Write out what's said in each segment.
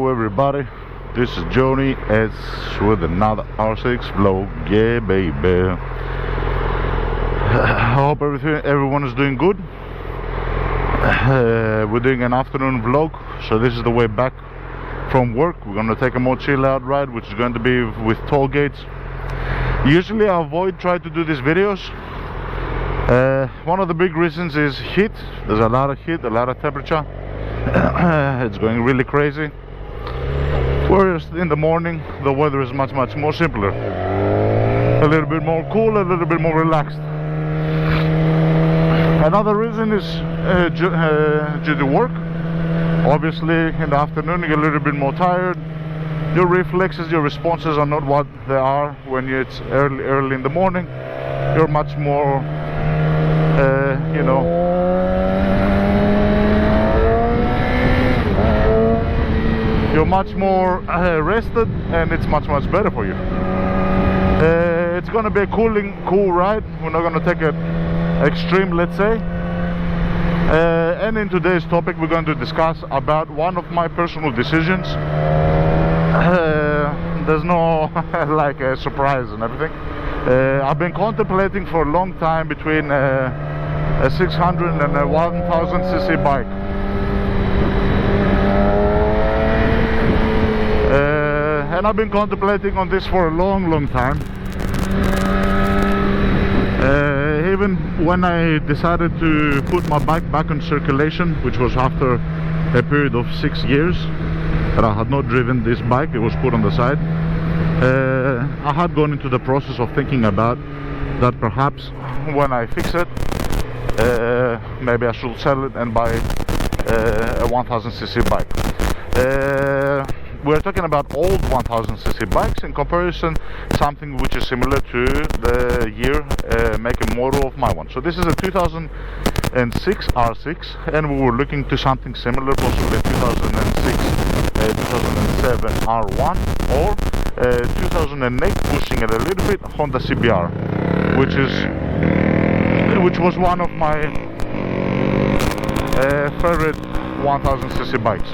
Hello everybody, this is Johnny S with another R6 vlog. Yeah baby. I hope everyone is doing good. We're doing an afternoon vlog, so this is the way back from work. We're gonna take a more chill out ride, which is going to be with toll gates. Usually I avoid trying to do these videos. One of the big reasons is heat. There's a lot of heat, a lot of temperature. It's going really crazy. Whereas in the morning the weather is much more simpler, a little bit more cool, a little bit more relaxed. Another reason is due to work. Obviously in the afternoon you're a little bit more tired. Your reflexes, your responses are not what they are when it's early in the morning. You're much more you're much more rested, and it's much better for you. It's gonna be a cool ride. We're not gonna take it extreme, let's say. And in today's topic we're going to discuss about one of my personal decisions. There's no like a surprise and everything. I've been contemplating for a long time between a 600 and a 1000cc bike. And I've been contemplating on this for a long time. Even when I decided to put my bike back on circulation, which was after a period of 6 years that I had not driven this bike, it was put on the side. I had gone into the process of thinking about that perhaps when I fix it, maybe I should sell it and buy a 1000cc bike. We're talking about old 1000cc bikes in comparison something which is similar to the year, make and model of my one. So this is a 2006 R6, and we were looking to something similar, possibly 2006 2007 R1 or 2008, pushing it a little bit, Honda CBR, which was one of my favorite 1000cc bikes.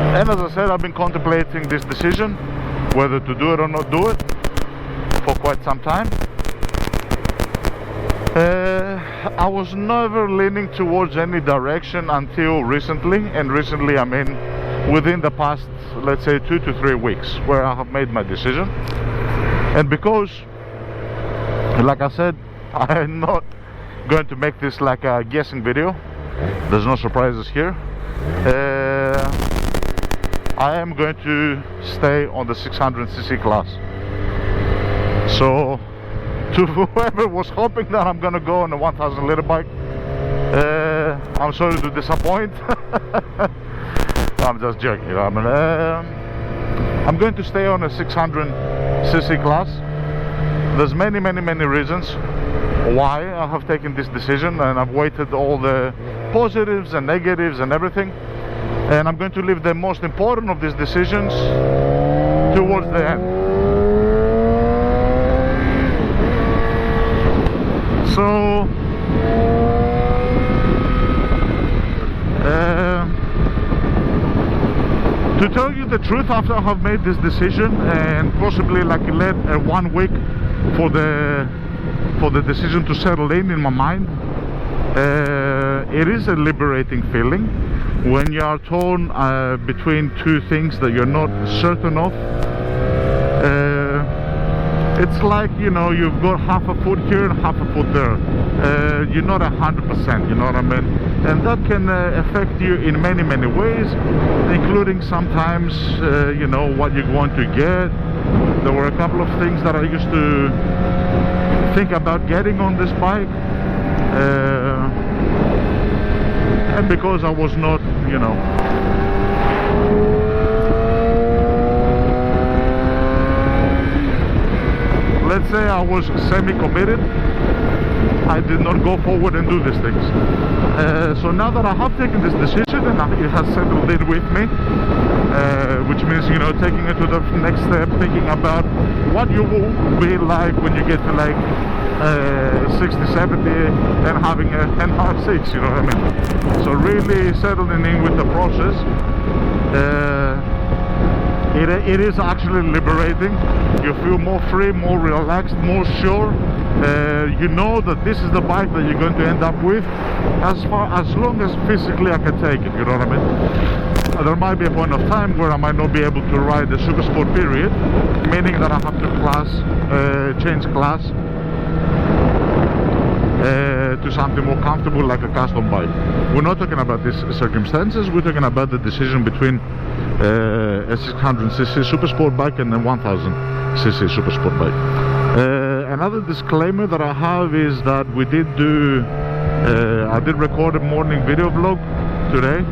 And as I said, I've been contemplating this decision, whether to do it or not do it, for quite some time. I was never leaning towards any direction until recently, and recently I mean within the past, let's say 2 to 3 weeks, where I have made my decision. And because, like I said, I'm not going to make this like a guessing video, there's no surprises here. I am going to stay on the 600cc class. So to whoever was hoping that I'm gonna go on a 1000 liter bike, I'm sorry to disappoint. I'm just joking. I'm going to stay on a 600cc class. There's many reasons why I have taken this decision, and I've weighted all the positives and negatives and everything, and I'm going to leave the most important of these decisions towards the end. So to tell you the truth, after I have made this decision and possibly like let 1 week for the decision to settle in my mind, it is a liberating feeling when you are torn between two things that you're not certain of. It's like, you know, you've got half a foot here and half a foot there. You're not 100%, you know what I mean? And that can affect you in many ways, including sometimes, you know, what you're going to get. There were a couple of things that I used to think about getting on this bike, and because I was not, you know, let's say I was semi-committed, I did not go forward and do these things. So now that I have taken this decision and it has settled in with me, which means, you know, taking it to the next step, thinking about what you will be like when you get to like 60, 70 and having an R6, you know what I mean? So really settling in with the process, It is actually liberating. You feel more free, more relaxed, more sure. You know that this is the bike that you're going to end up with as long as physically I can take it, you know what I mean? There might be a point of time where I might not be able to ride the Super Sport period, meaning that I have to change class to something more comfortable like a custom bike. We're not talking about these circumstances, we're talking about the decision between a 600cc Super Sport bike and a 1000cc Super Sport bike. Another disclaimer that I have is that we did do I did record a morning video vlog today,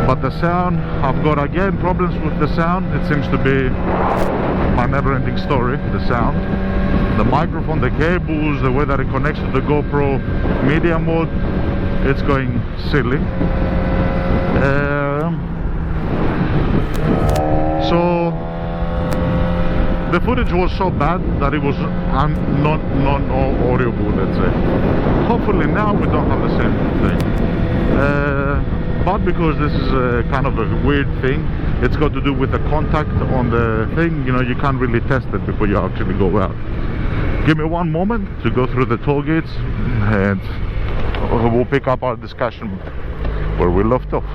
but the sound, I've got again problems with the sound. It seems to be my never-ending story, the sound. The microphone, the cables, the way that it connects to the GoPro media mode, it's going silly. So the footage was so bad that it was non-audible, let's say. Hopefully now we don't have the same thing. But because this is a kind of a weird thing, it's got to do with the contact on the thing, you know, you can't really test it before you actually go out. Give me one moment to go through the toll gates and we'll pick up our discussion where we left off.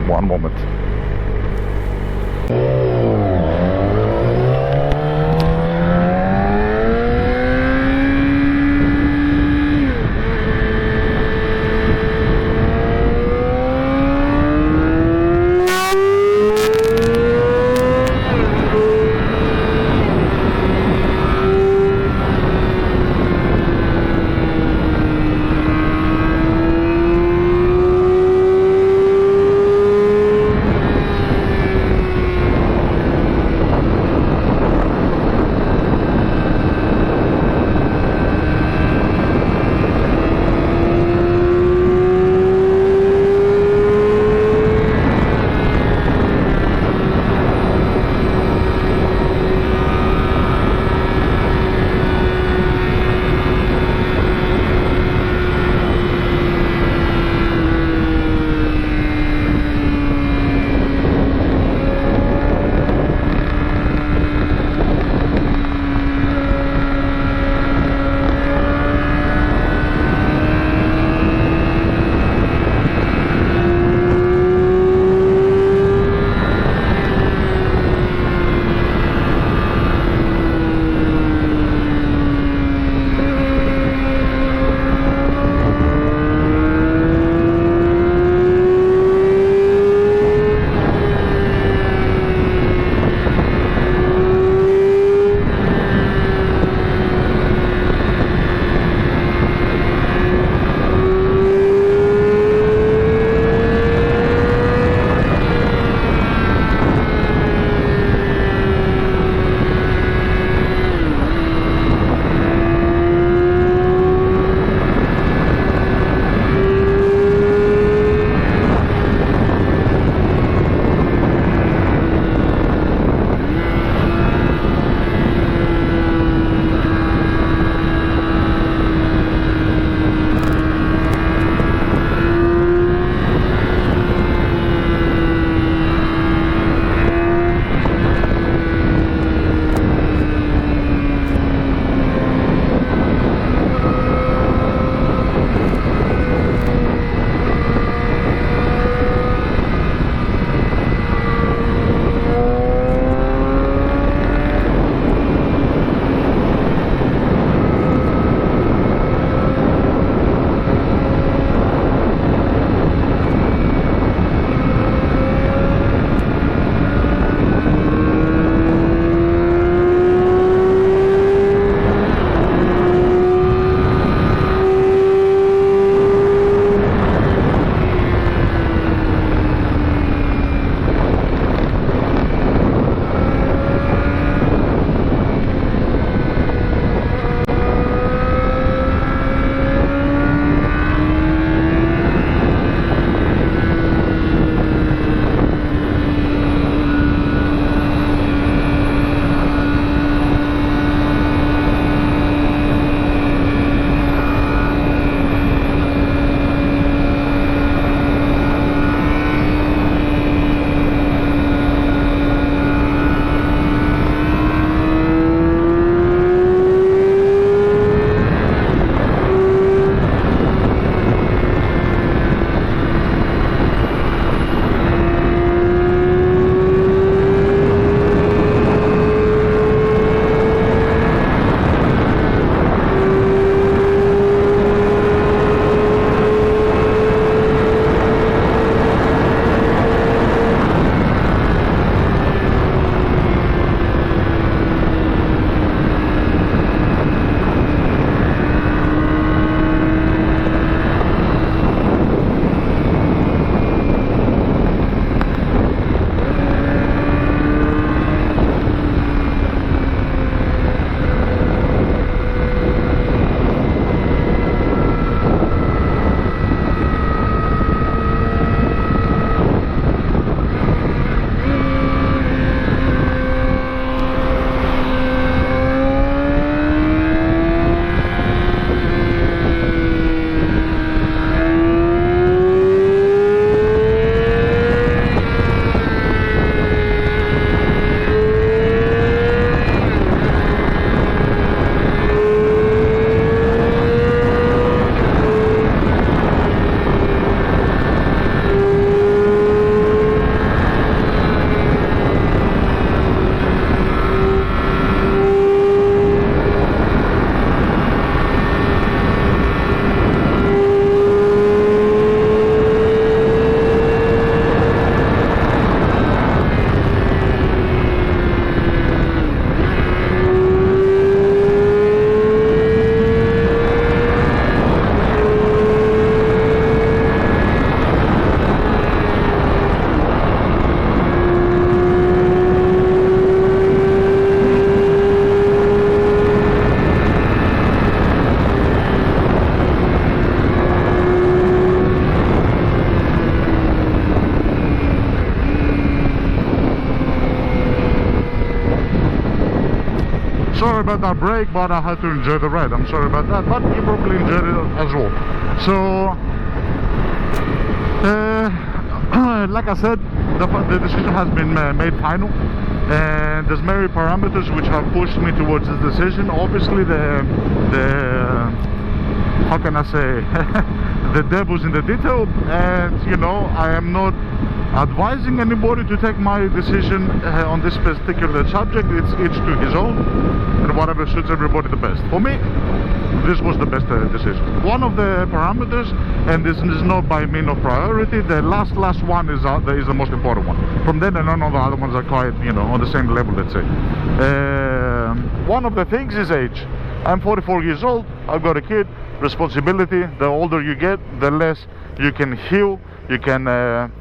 One moment. about that break, but I had to enjoy the ride. I'm sorry about that, but you probably enjoyed it as well. So like I said, the decision has been made final, and there's many parameters which have pushed me towards this decision. Obviously the how can I say the devil's in the detail, and you know, I am not advising anybody to take my decision on this particular subject. It's each to his own, and whatever suits everybody the best. For me, this was the best decision. One of the parameters, and this is not by mean of priority, the last one is the most important one. From then and on, all the other ones are quite, you know, on the same level, let's say. One of the things is age. I'm 44 years old, I've got a kid, responsibility. The older you get, the less you can heal. You can,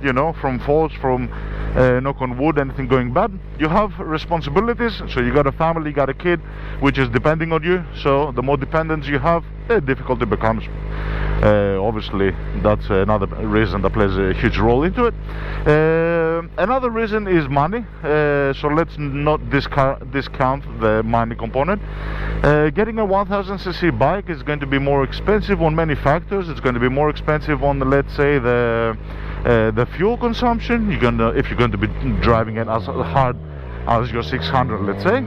you know, from falls, from knock on wood, anything going bad. You have responsibilities, so you got a family, you got a kid, which is depending on you. So the more dependence you have, the difficult it becomes. Obviously, that's another reason that plays a huge role into it. Another reason is money. So let's not discount the money component. Getting a 1000cc bike is going to be more expensive on many factors. It's going to be more expensive on, let's say, the fuel consumption. If you're going to be driving it as hard as your 600, let's say.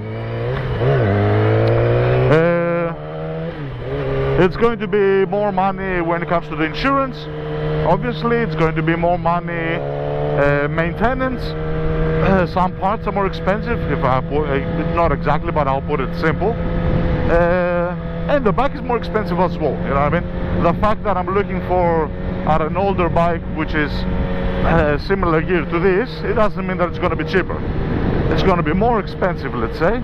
It's going to be more money when it comes to the insurance. Obviously, it's going to be more money maintenance. Some parts are more expensive, if I put not exactly, but I'll put it simple. And the bike is more expensive as well, you know what I mean? The fact that I'm looking for an older bike which is similar gear to this, it doesn't mean that it's going to be cheaper. It's going to be more expensive, let's say.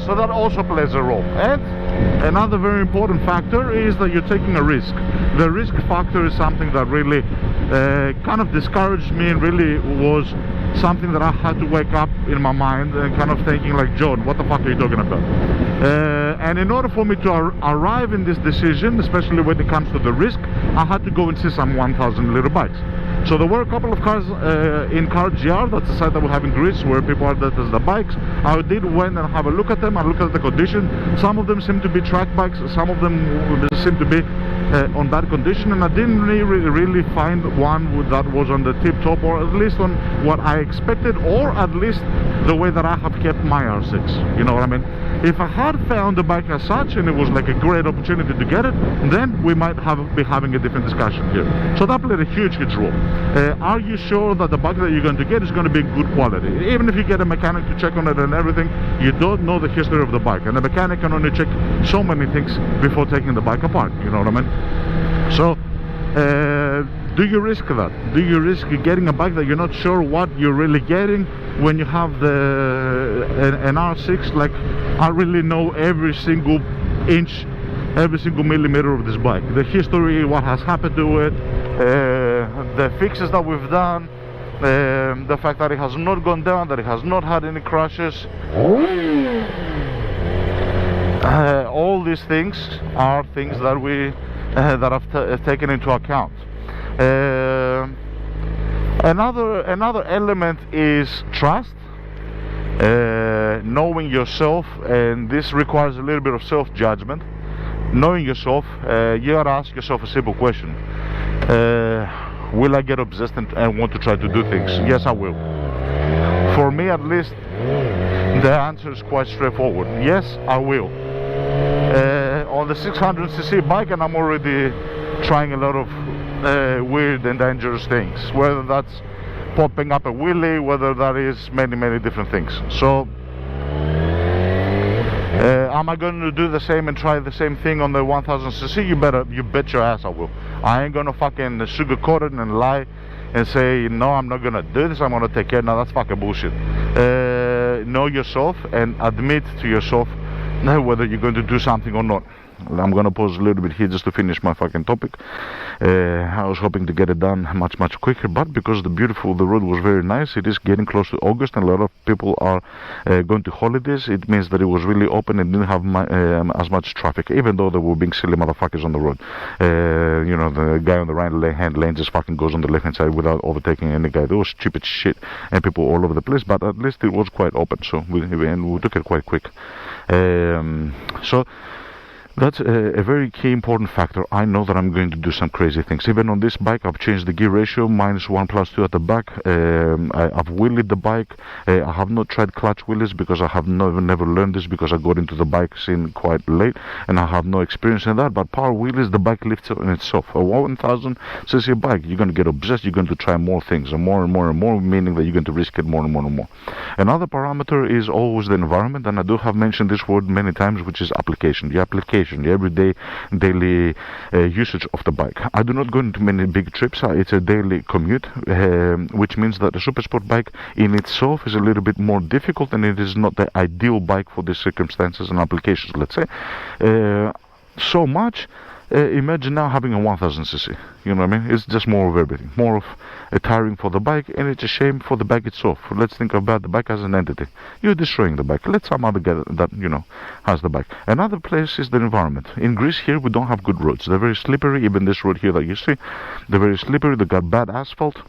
So that also plays a role. And another very important factor is that you're taking a risk. The risk factor is something that really kind of discouraged me, and really was something that I had to wake up in my mind and kind of thinking like, John, what the fuck are you talking about? And in order for me to arrive in this decision, especially when it comes to the risk, I had to go and see some 1000 liter bikes. So there were a couple of cars in Car GR, that's the site that we have in Greece, where people are that as the bikes. I did went and have a look at them, I looked at the condition. Some of them seem to be track bikes, some of them seem to be on bad condition, and I didn't really find one that was on the tip top, or at least on what I expected, or at least the way that I have kept my R6, you know what I mean? If I had found the bike as such, and it was like a great opportunity to get it, then we might be having a different discussion here. So that played a huge role. Are you sure that the bike that you're going to get is going to be good quality? Even if you get a mechanic to check on it and everything, you don't know the history of the bike, and the mechanic can only check so many things before taking the bike apart, you know what I mean? So do you risk that? Do you risk getting a bike that you're not sure what you're really getting when you have an R6? Like, I really know every single inch, every single millimeter of this bike, the history, what has happened to it, the fixes that we've done, the fact that it has not gone down, that it has not had any crashes. All these things are things that we that I've taken into account. Another element is trust, knowing yourself, and this requires a little bit of self-judgment. Knowing yourself, you gotta ask yourself a simple question: will I get obsessed and want to try to do things? Yes, I will. For me, at least, the answer is quite straightforward. Yes, I will. On the 600cc bike, and I'm already trying a lot of weird and dangerous things, whether that's popping up a wheelie, whether that is many different things. So am I going to do the same and try the same thing on the 1000cc? You bet your ass I will. I ain't gonna fucking sugarcoat it and lie and say, no, I'm not gonna do this, I'm gonna take care. No, that's fucking bullshit. Know yourself and admit to yourself whether you're going to do something or not. I'm gonna pause a little bit here just to finish my fucking topic. I was hoping to get it done much quicker, but because the road was very nice, it is getting close to August and a lot of people are going to holidays. It means that it was really open and didn't have as much traffic, even though there were being silly motherfuckers on the road. You know, the guy on the right hand lane just fucking goes on the left hand side without overtaking any guy. There was stupid shit and people all over the place, but at least it was quite open, so we took it quite quick. So that's a very key important factor. I know that I'm going to do some crazy things. Even on this bike, I've changed the gear ratio, -1+2 at the back. I've wheelied the bike. I have not tried clutch wheelies because I have never learned this, because I got into the bike scene quite late and I have no experience in that. But power wheelies, the bike lifts on itself. A 1000cc bike, you're going to get obsessed. You're going to try more things, and more, meaning that you're going to risk it more and more. Another parameter is always the environment, and I do have mentioned this word many times, which is application. The application, the everyday, daily usage of the bike. I do not go into many big trips. It's a daily commute, which means that the super sport bike in itself is a little bit more difficult, and it is not the ideal bike for these circumstances and applications, let's say. So much. Imagine now having a 1000cc, you know what I mean? It's just more of everything, more of a tiring for the bike, and it's a shame for the bike itself. Let's think about the bike as an entity. You're destroying the bike. Let some other guy that, you know, has the bike. Another place is the environment. In Greece here, we don't have good roads. They're very slippery. Even this road here that you see, they're very slippery. They got bad asphalt.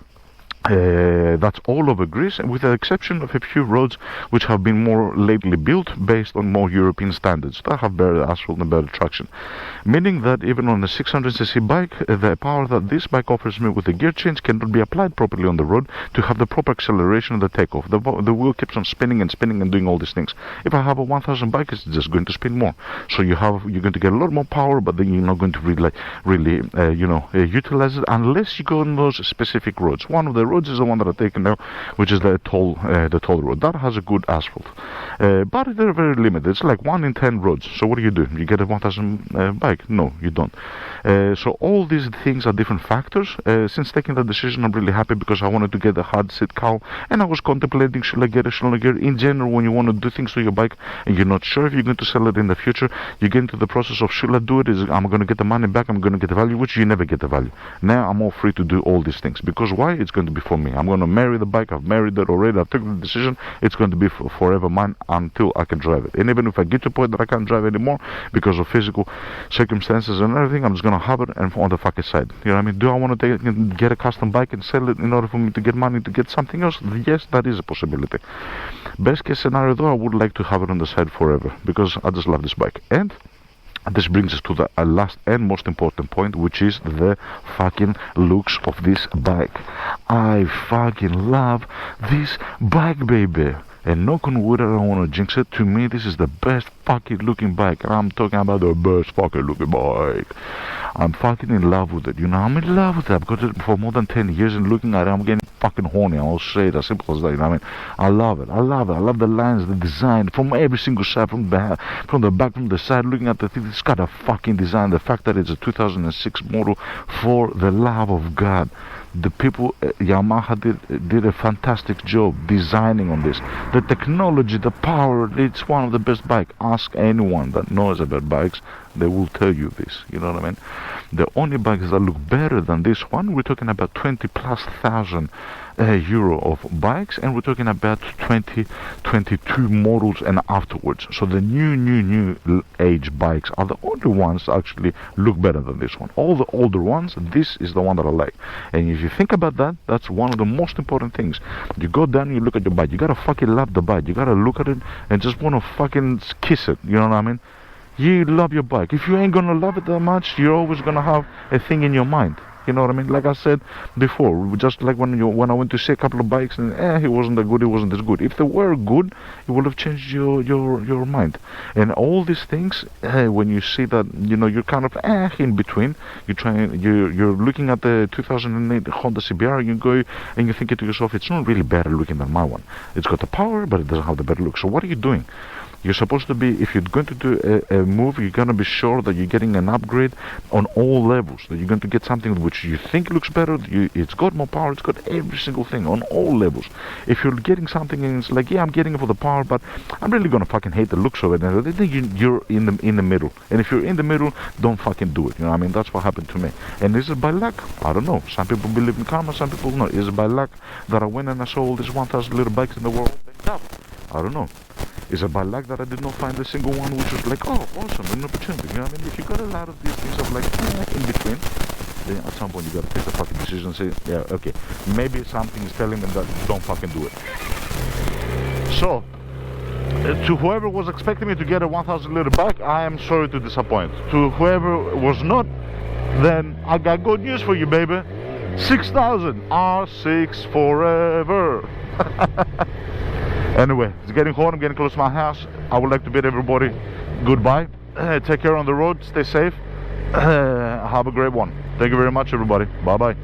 That's all over Greece, with the exception of a few roads which have been more lately built based on more European standards that have better asphalt and better traction, meaning that even on a 600cc bike, the power that this bike offers me with the gear change cannot be applied properly on the road to have the proper acceleration of the takeoff. The wheel keeps on spinning and doing all these things. If I have a 1000 bike, it's just going to spin more, so you're going to get a lot more power, but then you're not going to really utilize it unless you go on those specific roads. One of the roads is the one that I've taken now, which is the toll road. That has a good asphalt, but they're very limited. It's like 1 in 10 roads. So what do? You get a 1000 bike? No, you don't. So all these things are different factors. Since taking that decision, I'm really happy, because I wanted to get a hard seat cowl, and I was contemplating, should I get a shoulder gear? In general, when you want to do things to your bike and you're not sure if you're going to sell it in the future, you get into the process of, should I do it? I'm going to get the money back, I'm going to get the value, which you never get the value. Now I'm all free to do all these things, because why? It's going to be for me. I'm going to marry the bike. I've married it already. I've taken the decision. It's going to be forever mine until I can drive it. And even if I get to a point that I can't drive anymore because of physical circumstances and everything, I'm just going to have it and on the fucking side. You know what I mean? Do I want to get a custom bike and sell it in order for me to get money to get something else? Yes, that is a possibility. Best case scenario though, I would like to have it on the side forever, because I just love this bike. And this brings us to the last and most important point, which is the fucking looks of this bike. I fucking love this bike, baby. And knock on wood, I don't want to jinx it. To me, this is the best fucking looking bike. And I'm talking about the best fucking looking bike. I'm fucking in love with it. You know, I'm in love with it. I've got it for more than 10 years, and looking at it, I'm getting fucking horny. I'll say it as simple as that. You know what I mean? I love it. I love it. I love the lines, the design, from every single side, from the back, from the side, looking at the thing. It's got a fucking design. The fact that it's a 2006 model, for the love of God. The people, Yamaha did a fantastic job designing on this. The technology, the power, it's one of the best bikes. Ask anyone that knows about bikes, they will tell you this. You know what I mean? The only bikes that look better than this one, we're talking about 20,000+ euro of bikes, and we're talking about 2022 models and afterwards. So the new age bikes are the only ones that actually look better than this one. All the older ones, this is the one that I like. And if you think about that, that's one of the most important things. You go down, you look at your bike, you gotta fucking love the bike. You gotta look at it and just wanna fucking kiss it. You know what I mean? You love your bike. If you ain't gonna love it that much, you're always gonna have a thing in your mind. You know what I mean? Like I said before, just like when I went to see a couple of bikes and it wasn't that good, it wasn't as good. If they were good, it would have changed your mind. And all these things, when you see that, you know, you're kind of in between. You're looking at the 2008 Honda CBR, you go and you think to yourself, it's not really better looking than my one. It's got the power, but it doesn't have the better look. So what are you doing? You're supposed to be, if you're going to do a move, you're going to be sure that you're getting an upgrade on all levels, that you're going to get something which you think looks better, it's got more power, it's got every single thing on all levels. If you're getting something and it's like, yeah, I'm getting it for the power, but I'm really going to fucking hate the looks of it, and then you're in the middle. And if you're in the middle, don't fucking do it. You know what I mean? That's what happened to me. And is it by luck? I don't know. Some people believe in karma, some people not. Is it by luck that I went and I saw all these 1,000 little bikes in the world picked up? I don't know. Is it by luck that I did not find a single one which was like, oh, awesome, an opportunity? You know what I mean? If you got a lot of these things of like, in between, then at some point you gotta take the fucking decision and say, yeah, okay, maybe something is telling me that don't fucking do it. So, to whoever was expecting me to get a 1,000 liter bike, I am sorry to disappoint. To whoever was not, then I got good news for you, baby. 6,000 R6 forever. Anyway, it's getting hot. I'm getting close to my house. I would like to bid everybody goodbye. Take care on the road. Stay safe. Have a great one. Thank you very much, everybody. Bye bye.